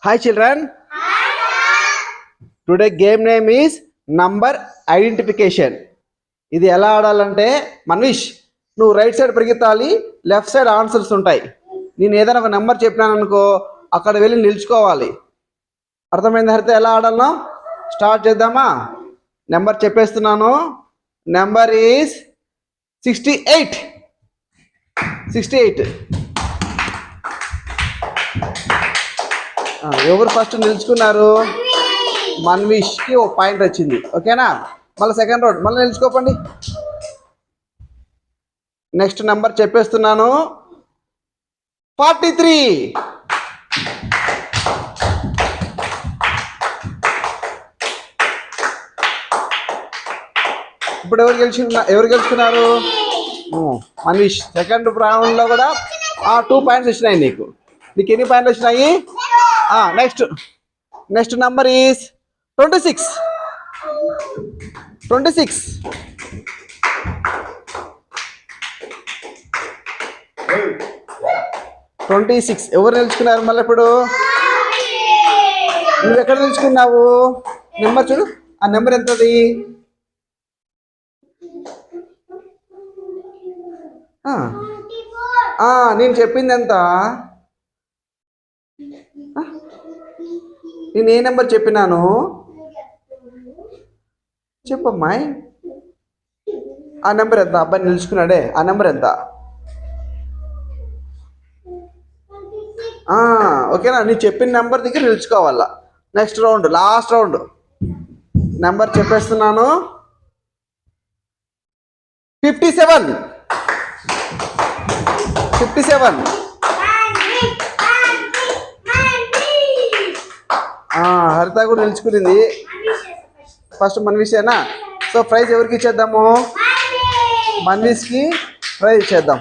Hi children. Today game name is number identification. ఇది ఎలా ఆడాలంటే మనీష్ నువ్వు రైట్ సైడ్ పరిగెత్తాలి, లెఫ్ట్ సైడ్ ఆన్సర్స్ ఉంటాయి. నేను ఏదైనా ఒక నెంబర్ చెప్పినాను అనుకో, అక్కడ వెళ్ళి నిల్చుకోవాలి. అర్థమైంది? హరిత ఎలా ఆడాలనో స్టార్ట్ చేద్దామా? నెంబర్ చెప్పేస్తున్నాను. Number is 68. 68. ఎవరు ఫస్ట్ నిలుచుకున్నారు? మన్విష్కి ఒక పాయింట్ వచ్చింది. ఓకేనా? మళ్ళీ సెకండ్ రౌండ్ మళ్ళీ నిలుచుకోపండి. నెక్స్ట్ నెంబర్ చెప్పేస్తున్నాను. 43. ఇప్పుడు ఎవరు గెలుచుకున్నారు? మన్విష్. సెకండ్ రౌండ్లో కూడా 2 పాయింట్స్ వచ్చినాయి నీకు. నీకు ఎన్ని పాయింట్లు వచ్చినాయి? Next number is 26. 26. ఎవరు నిలుచుకున్నారు? మళ్ళీ ఇప్పుడు నువ్వు ఎక్కడ నిలుచుకున్నావు? నెంబర్ చూడు. ఆ నెంబర్ ఎంతది? నేను చెప్పింది ఎంత? నేను ఏ నెంబర్ చెప్పినాను చెప్పమ్మాయి. ఆ నెంబర్ ఎంత? అబ్బాయి నిలుచుకున్నాడే, ఆ నెంబర్ ఎంత? ఓకేనా? నేను చెప్పిన నెంబర్ దగ్గర నిలుచుకోవాలా. Next round, last round. Number చెప్పేస్తున్నాను. 57. 57. హరిత కూడా నిలుచుకునింది. ఫస్ట్ మన్విషేనా? సో ప్రైజ్ ఎవరికి ఇచ్చేద్దాము? మన్విష్కి ప్రైజ్ ఇచ్చేద్దాం.